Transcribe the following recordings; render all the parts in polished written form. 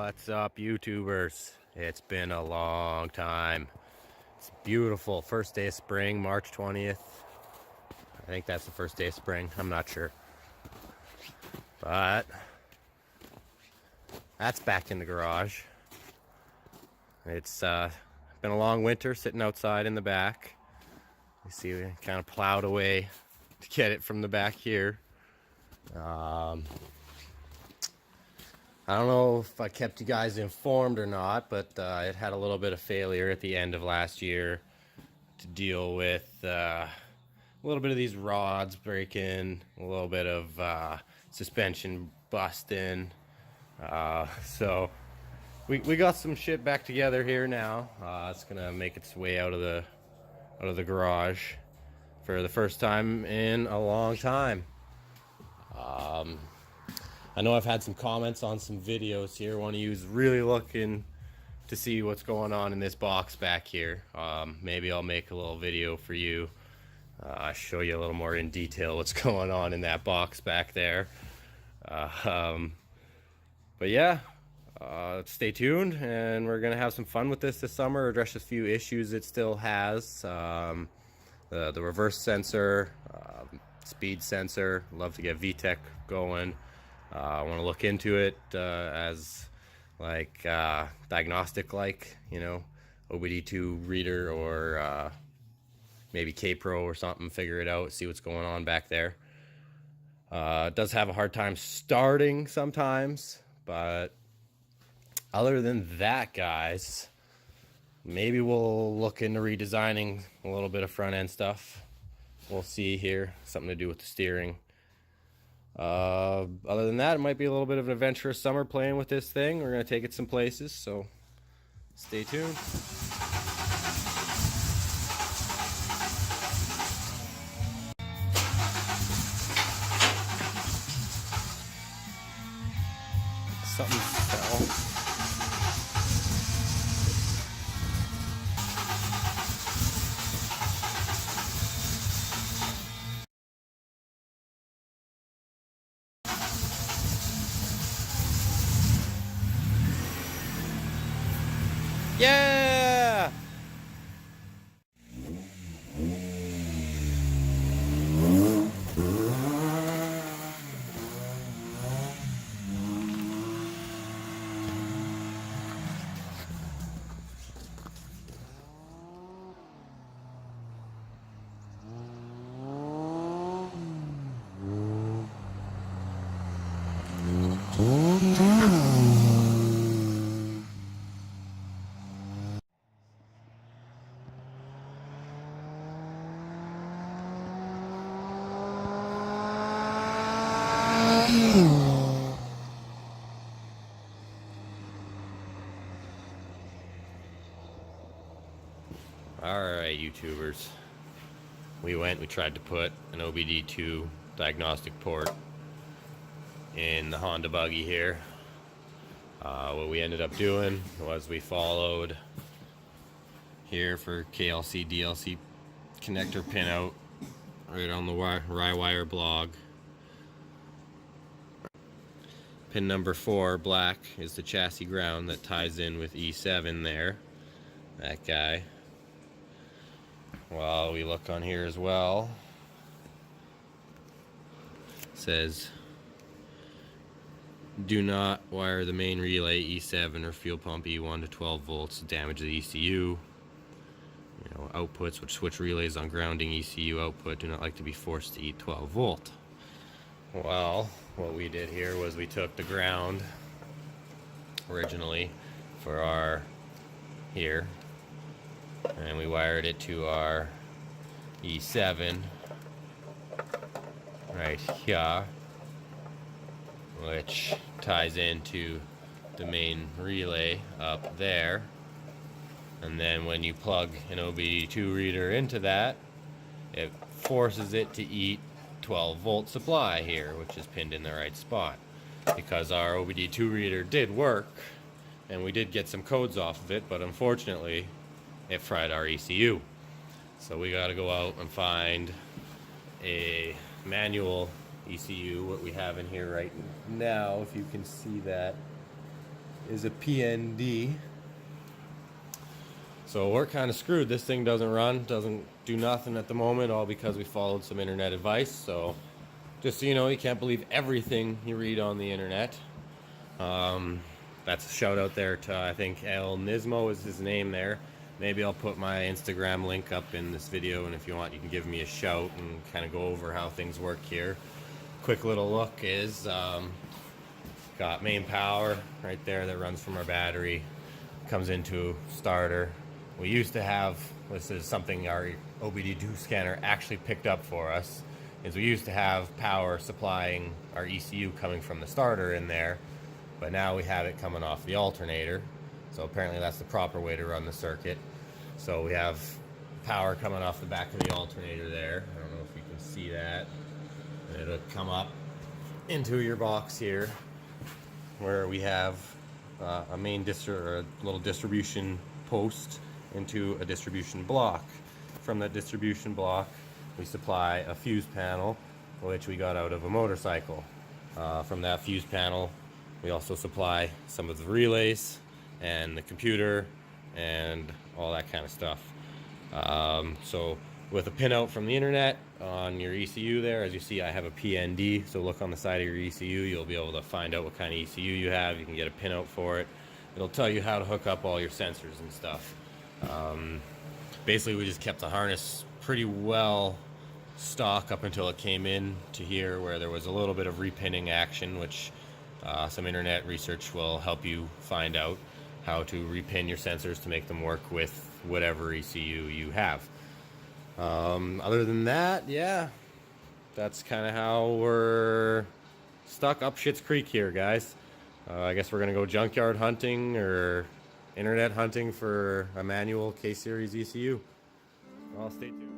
What's up, YouTubers? It's been a long time. It's beautiful. First day of spring, March 20th. I think that's the first day of spring. I'm not sure. But that's back in the garage. It's been a long winter sitting outside in the back. You see, we kind of plowed away to get it from the back here. I don't know if I kept you guys informed or not, but it had a little bit of failure at the end of last year to deal with a little bit of these rods breaking, a little bit of suspension busting. So we got some shit back together here now. It's gonna make its way out of the garage for the first time in a long time. I know I've had some comments on some videos here. One of you is really looking to see what's going on in this box back here. Maybe I'll make a little video for you. Show you a little more in detail what's going on in that box back there. But yeah, stay tuned, and we're gonna have some fun with this summer. Address a few issues it still has. The reverse sensor, speed sensor. Love to get Vtec going. I want to look into it as like diagnostic, like, you know, OBD2 reader or maybe K-Pro or something. Figure it out, see what's going on back there. It does have a hard time starting sometimes, but other than that, guys, maybe we'll look into redesigning a little bit of front end stuff. We'll see here, something to do with the steering. Other than that, it might be a little bit of an adventurous summer playing with this thing. We're going to take it some places, so stay tuned. Something fell. Yeah! Alright, YouTubers, we tried to put an OBD2 diagnostic port in the Honda Buggy here. What we ended up doing was we followed here for KLC DLC connector pinout right on the Rywire blog. Pin number 4, black, is the chassis ground that ties in with E7 there. That guy. Well, we look on here as well. It says, do not wire the main relay E7 or fuel pump E1 to 12 volts to damage the ECU. You know, outputs which switch relays on grounding ECU output do not like to be forced to eat 12 volt. Well, what we did here was we took the ground originally for our here, and we wired it to our E7 right here, which ties into the main relay up there. And then when you plug an OBD2 reader into that, it forces it to eat 12 volt supply here, which is pinned in the right spot. Because our OBD2 reader did work, and we did get some codes off of it, but unfortunately it fried our ECU. So we got to go out and find a manual ECU, what we have in here right now, if you can see that. is a PND. So we're kind of screwed. This thing doesn't run, doesn't do nothing at the moment, all because we followed some internet advice. So just so you know, you can't believe everything you read on the internet. That's a shout out there to, I think El Nismo is his name there. Maybe I'll put my Instagram link up in this video, and if you want, you can give me a shout and kind of go over how things work here. Quick little look is, got main power right there that runs from our battery, comes into starter. We used to have, this is something our OBD2 scanner actually picked up for us, is we used to have power supplying our ECU coming from the starter in there, but now we have it coming off the alternator. So apparently that's the proper way to run the circuit. So we have power coming off the back of the alternator there. I don't know if you can see that. And it'll come up into your box here, where we have a main or a little distribution post into a distribution block. From that distribution block, we supply a fuse panel, which we got out of a motorcycle. From that fuse panel, we also supply some of the relays and the computer and all that kind of stuff. So with a pinout from the internet on your ECU there, as you see, I have a PND, so look on the side of your ECU, you'll be able to find out what kind of ECU you have. You can get a pinout for it. It'll tell you how to hook up all your sensors and stuff. Basically, we just kept the harness pretty well stock up until it came in to here, where there was a little bit of repinning action, which some internet research will help you find out how to repin your sensors to make them work with whatever ECU you have. Other than that, yeah, that's kind of how we're stuck up Schitt's Creek here, guys. I guess we're gonna go junkyard hunting or internet hunting for a manual K-series ECU. Well, stay tuned.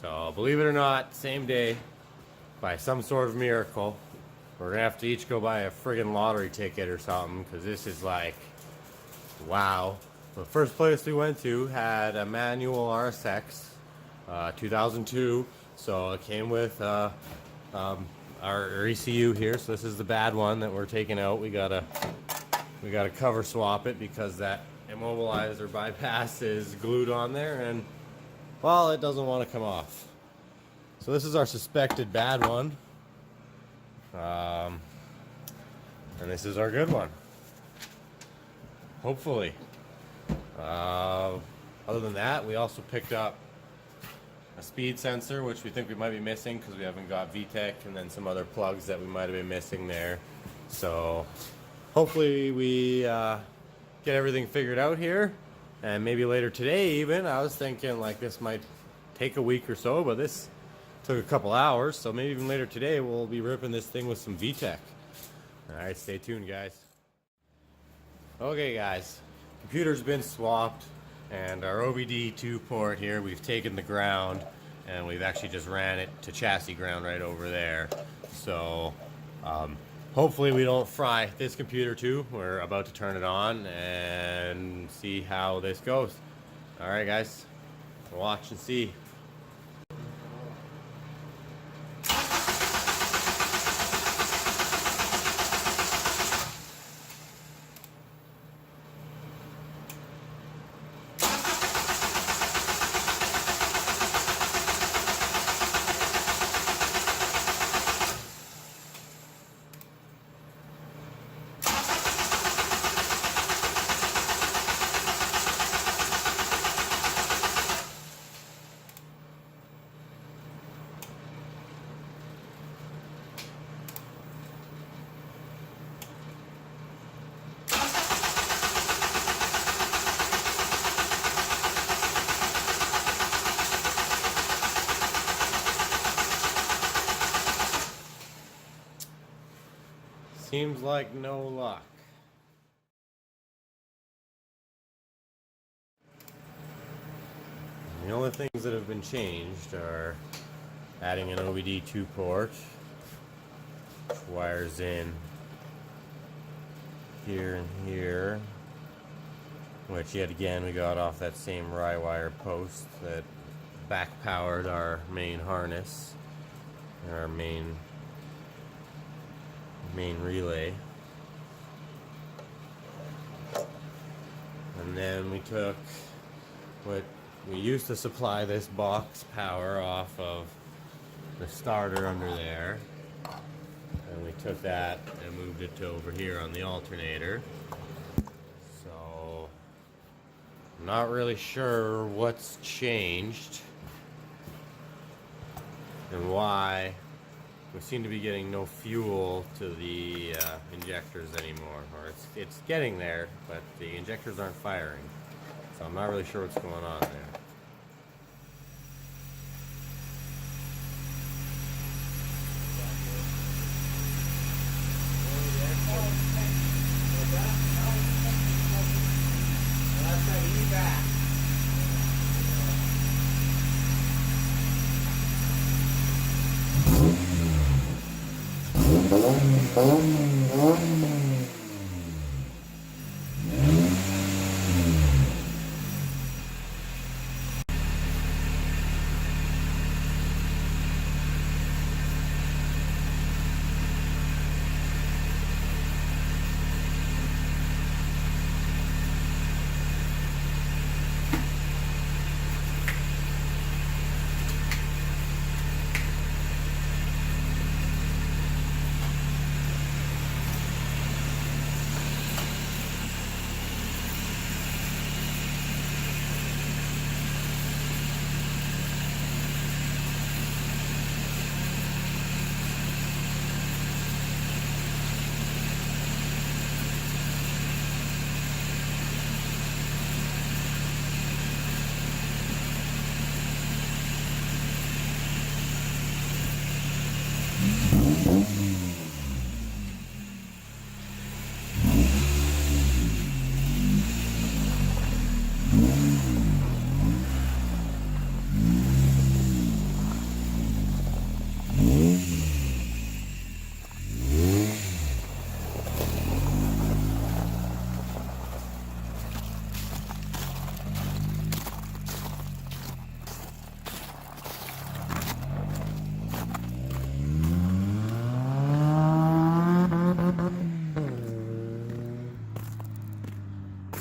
So believe it or not, same day, by some sort of miracle, we're gonna have to each go buy a friggin' lottery ticket or something, because this is like, wow. The first place we went to had a manual RSX, 2002, so it came with our ECU here. So this is the bad one that we're taking out. We gotta cover swap it because that immobilizer bypass is glued on there, and well, it doesn't want to come off. So this is our suspected bad one. And this is our good one. Hopefully. Other than that, we also picked up a speed sensor, which we think we might be missing because we haven't got Vtec, and then some other plugs that we might have been missing there. So hopefully we get everything figured out here. And maybe later today even. I was thinking like this might take a week or so, but this took a couple hours. So maybe even later today we'll be ripping this thing with some Vtec. Alright, stay tuned, guys. Okay, guys. Computer's been swapped, and our OBD2 port here, we've taken the ground, and we've actually just ran it to chassis ground right over there. So hopefully we don't fry this computer too. We're about to turn it on and see how this goes. Alright, guys, watch and see. Seems like no luck. The only things that have been changed are adding an OBD2 port, which wires in here and here, which yet again we got off that same rye wire post that back powered our main harness, our main relay. And then we took what we used to supply this box power off of the starter under there, and we took that and moved it to over here on the alternator. So I'm not really sure what's changed and why we seem to be getting no fuel to the injectors anymore, or it's getting there, but the injectors aren't firing. So I'm not really sure what's going on there.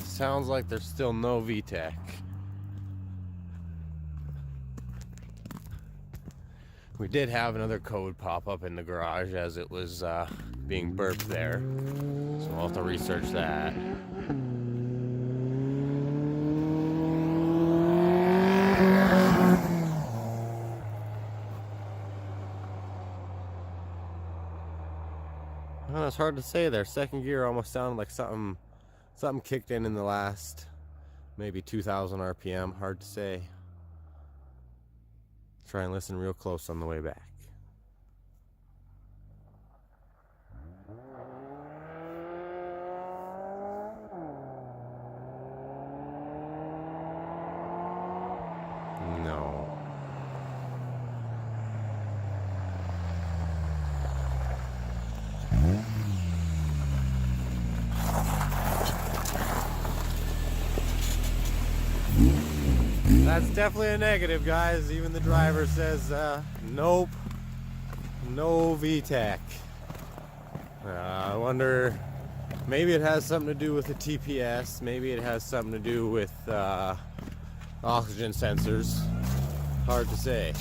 Sounds like there's still no Vtec. We did have another code pop up in the garage as it was being burped there, so we'll have to research that. Well, it's hard to say there. Second gear almost sounded like something kicked in the last maybe 2,000 RPM. Hard to say. Try and listen real close on the way back. No. That's definitely a negative, guys. Even the driver says, nope, no Vtec. I wonder, maybe it has something to do with the TPS. Maybe it has something to do with oxygen sensors. Hard to say.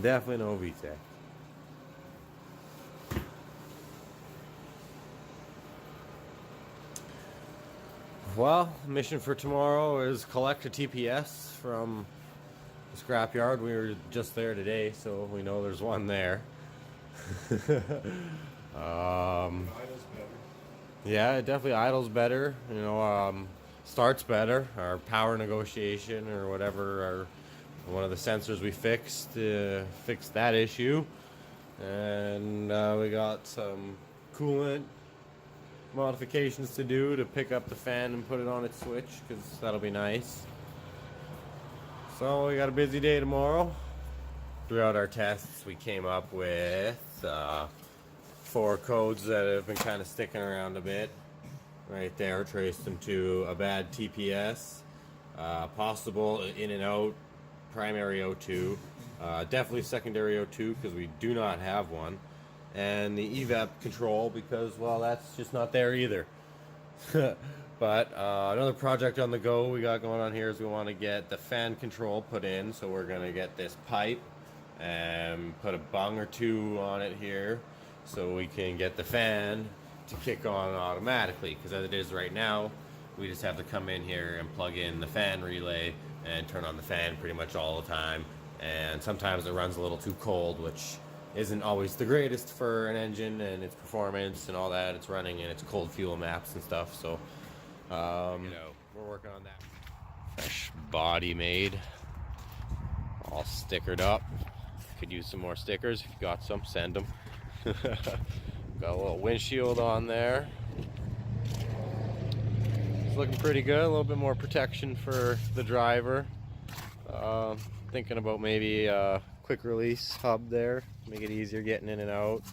Definitely no Vtec. Well, mission for tomorrow is collect a TPS from the scrapyard. We were just there today, so we know there's one there. Yeah, it definitely idles better. You know, starts better. Our power negotiation or whatever, one of the sensors we fixed fixed that issue, and we got some coolant modifications to do to pick up the fan and put it on its switch, because that'll be nice. So we got a busy day tomorrow. Throughout our tests, we came up with 4 codes that have been kind of sticking around a bit. Right there, traced them to a bad TPS, possible in and out primary O2, definitely secondary O2 because we do not have one, and the evap control because, well, that's just not there either. But another project on the go we got going on here is we want to get the fan control put in, so we're going to get this pipe and put a bung or 2 on it here so we can get the fan to kick on automatically, because as it is right now, we just have to come in here and plug in the fan relay and turn on the fan pretty much all the time, and sometimes it runs a little too cold, which isn't always the greatest for an engine and its performance and all that. It's running in its cold fuel maps and stuff, so you know, we're working on that. Fresh body made, all stickered up. Could use some more stickers. If you got some, send them. Got a little windshield on there. It's looking pretty good. A little bit more protection for the driver. Thinking about maybe a quick release hub there, make it easier getting in and out.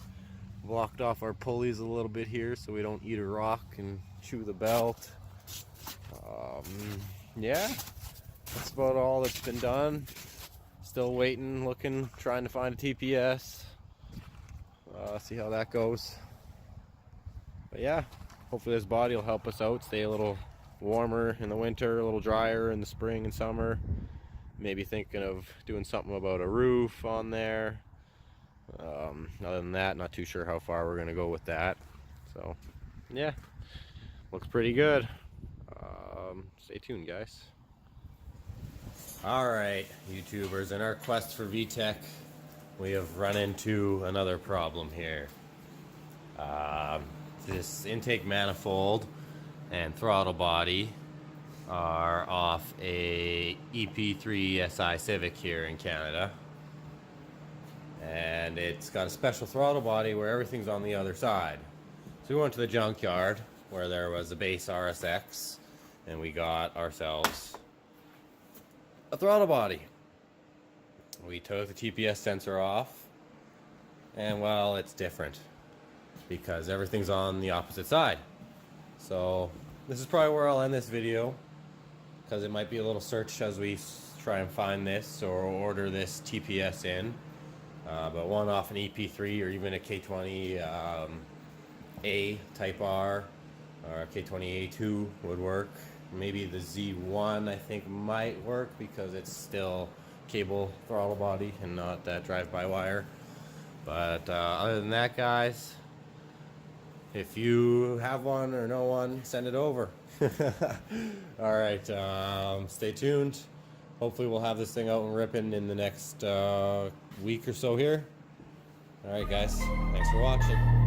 Blocked off our pulleys a little bit here so we don't eat a rock and chew the belt. Yeah, that's about all that's been done. Still waiting, looking, trying to find a TPS. See how that goes. But yeah, hopefully this body will help us out, stay a little warmer in the winter, a little drier in the spring and summer. Maybe thinking of doing something about a roof on there. Other than that, not too sure how far we're going to go with that. So yeah, looks pretty good. Stay tuned, guys. Alright, YouTubers, in our quest for Vtec, we have run into another problem here. This intake manifold and throttle body are off a EP3 SI Civic here in Canada. And it's got a special throttle body where everything's on the other side. So we went to the junkyard where there was a base RSX, and we got ourselves a throttle body. We took the TPS sensor off, and well, it's different because everything's on the opposite side. So this is probably where I'll end this video, because it might be a little search as we try and find this or order this TPS in. But one off an EP3 or even a K20 A Type R or a K20A2 would work. Maybe the Z1 I think might work because it's still cable throttle body and not that drive-by-wire. But other than that, guys, if you have one or know one, send it over. Alright, stay tuned. Hopefully we'll have this thing out and ripping in the next week or so here. Alright guys, thanks for watching.